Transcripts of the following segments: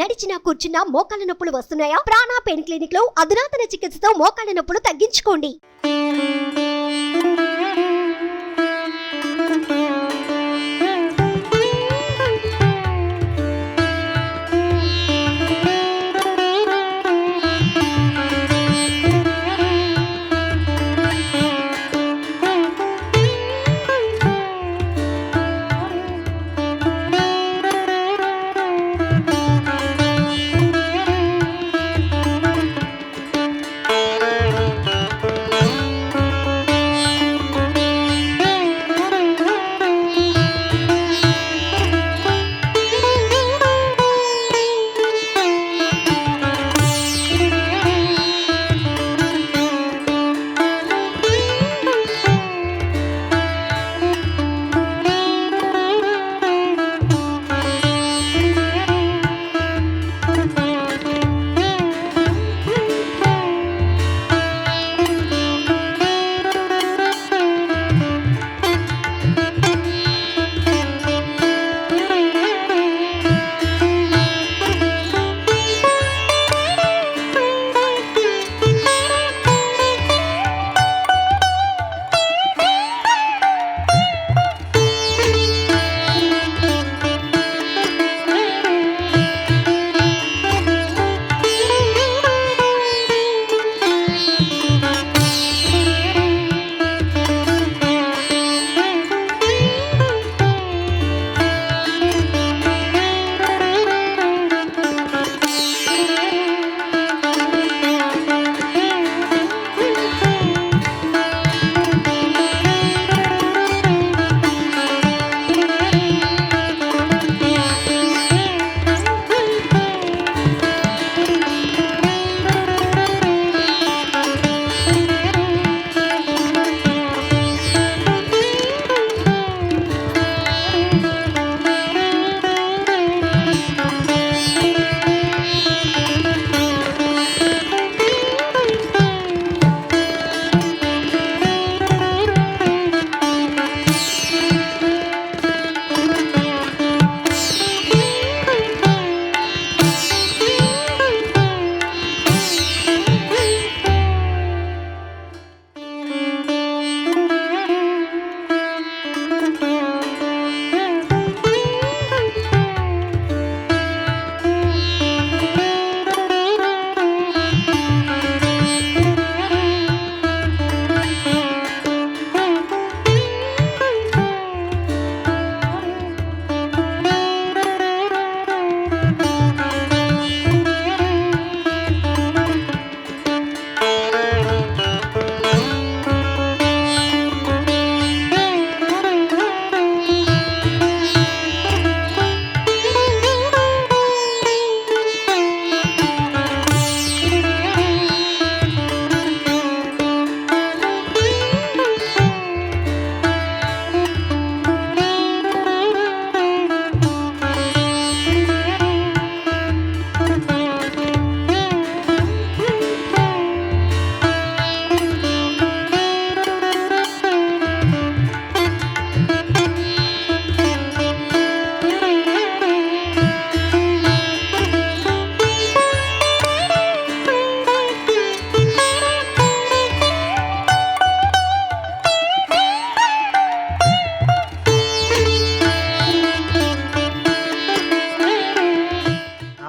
నడిచినా కూర్చున్నా మోకాళ్ళ నొప్పులు వస్తున్నాయా? ప్రాణ పెయిన్ క్లినిక్ లో అధునాతన చికిత్సతో మోకాళ్ళ నొప్పులు తగ్గించుకోండి.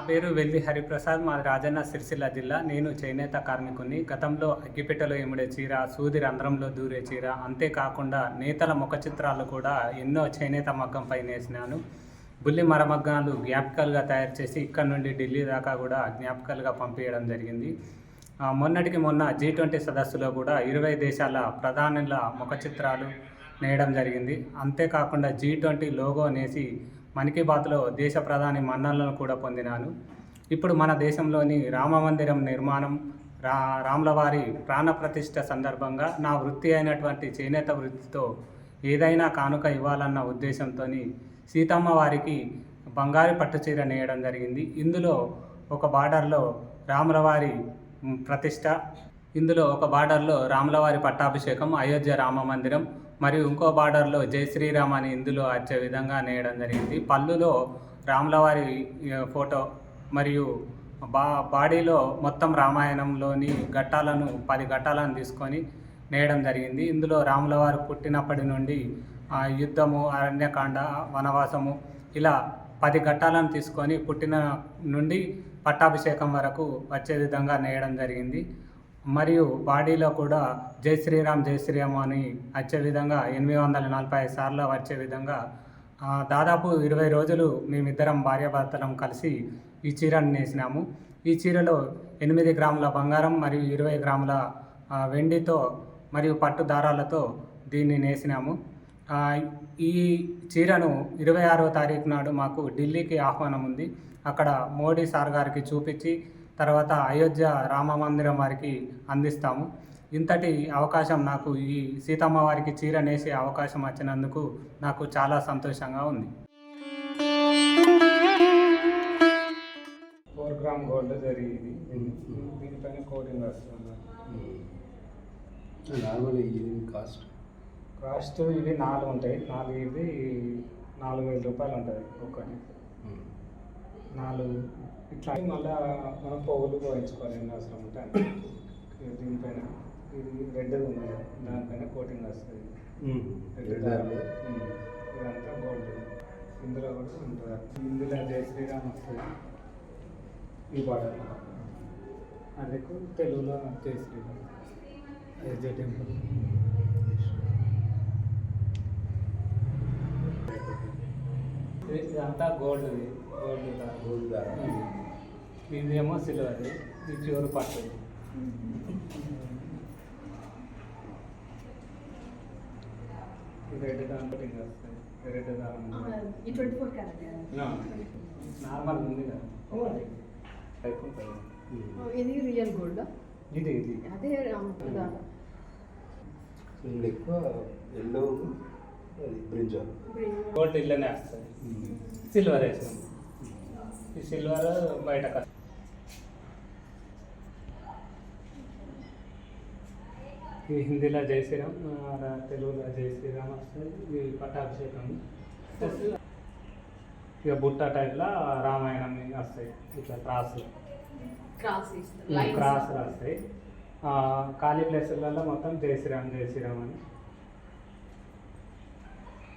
పేరు వెల్లి హరిప్రసాద్, మాది రాజన్న సిరిసిల్ల జిల్లా. నేను చేనేత కార్మికుని. గతంలో అగ్గిపెట్టెలో ఎముడే చీర, సూది రంధ్రంలో దూరే చీర, అంతేకాకుండా నేతల ముఖ చిత్రాలు కూడా ఎన్నో చేనేత మగ్గంపై నేసినాను. బుల్లి మరమగ్గాలు జ్ఞాపికలుగా తయారు చేసి ఇక్కడ నుండి ఢిల్లీ దాకా కూడా జ్ఞాపికలుగా పంపించడం జరిగింది. మొన్నటికి మొన్న G20 సదస్సులో కూడా 20 దేశాల ప్రధానుల ముఖ చిత్రాలు నేయడం జరిగింది. అంతేకాకుండా G20 లోగో నేసి మన్ కీ బాత్లో దేశ ప్రధాని మన్ననలను కూడా పొందినాను. ఇప్పుడు మన దేశంలోని రామ మందిరం నిర్మాణం, రాములవారి ప్రాణప్రతిష్ఠ సందర్భంగా నా వృత్తి అయినటువంటి చేనేత వృత్తితో ఏదైనా కానుక ఇవ్వాలన్న ఉద్దేశంతో సీతమ్మ వారికి బంగారు పట్టుచీర నేయడం జరిగింది. ఇందులో ఒక బార్డర్లో రాములవారి ప్రతిష్ట, ఇందులో ఒక బార్డర్లో రాములవారి పట్టాభిషేకం, అయోధ్య రామ మందిరం, మరియు ఇంకో బార్డర్లో జై శ్రీరామ్ అని ఇందులో వచ్చే విధంగా నేయడం జరిగింది. పళ్ళులో రాములవారి ఫోటో మరియు బాడీలో మొత్తం రామాయణంలోని ఘట్టాలను 10 ఘట్టాలను తీసుకొని నేయడం జరిగింది. ఇందులో రాముల వారు పుట్టినప్పటి నుండి యుద్ధము, అరణ్యకాండ, వనవాసము ఇలా 10 ఘట్టాలను తీసుకొని పుట్టిన నుండి పట్టాభిషేకం వరకు వచ్చే విధంగా నేయడం జరిగింది. మరియు బాడీలో కూడా జై శ్రీరామ్ జై శ్రీరామ్ అని వచ్చే విధంగా 845 సార్లు వచ్చే విధంగా దాదాపు 20 రోజులు మేమిద్దరం భార్యాభర్తలం కలిసి ఈ చీరను నేసినాము. ఈ చీరలో 8 గ్రాముల బంగారం మరియు 20 గ్రాముల వెండితో మరియు పట్టు దారాలతో దీన్ని నేసినాము. ఈ చీరను 26వ తారీఖు నాడు మాకు ఢిల్లీకి ఆహ్వానం ఉంది. అక్కడ మోడీ సార్ గారికి చూపించి తర్వాత అయోధ్య రామ మందిరం వారికి అందిస్తాము. ఇంతటి అవకాశం నాకు ఈ సీతమ్మ వారికి చీర నేసే అవకాశం వచ్చినందుకు నాకు చాలా సంతోషంగా ఉంది. 4 గ్రామ్ గోల్డ్ జరిగింది. దీనిపైన కోటింగ్ వస్తుంది. నార్మల్ ఇది కాస్ట్ ఇవి 4 ఉంటాయి. 4 ఇవి 4,000 రూపాయలు ఉంటుంది ఒక్కటి. 4 ఇట్లా మళ్ళీ మనం పోగులు పోయించుకోవాలి ఎన్ని అవసరం ఉంటే అంతే. దీనిపైన ఇది రెడ్ ఉంది, దానిపైన కోటింగ్ వస్తుంది. ఇదంతా గోల్డ్. ఇందులో కూడా ఉంటుంది. ఇందులో జై శ్రీరామ్ వస్తుంది. ఈ బార్డర్ అది తెలుగులో జై శ్రీరామ్ అయోధ్య టెంపుల్. ఇదంతా గోల్డ్ ఇదేమో సిల్వర్, ఇది ప్యూర్ పట్టు. రెడ్ దాని కటింగ్ వస్తుంది. రెడ్ దాని నార్మల్ ఉంది కదా టైప్ ఉంటుంది. ఇది రియల్ గోల్డ్. ఇది అదే ఎక్కువ ఎల్లో బ్రింజాల్ గోల్డ్ ఇల్లనే వస్తుంది. సిల్వర్ వేసాం. ఈ సిల్వర్ బయట ఇది హిందీలో జై శ్రీరామ్, తెలుగులో జై శ్రీరామ్ వస్తుంది. ఇది పట్టాభిషేకం. ఇక బుట్ట టైప్లో రామాయణం వస్తాయి. ఇట్లా క్రాస్లు వస్తాయి. ఖాళీ ప్లేసులలో మొత్తం జై శ్రీరామ్ జై శ్రీరామ్ అని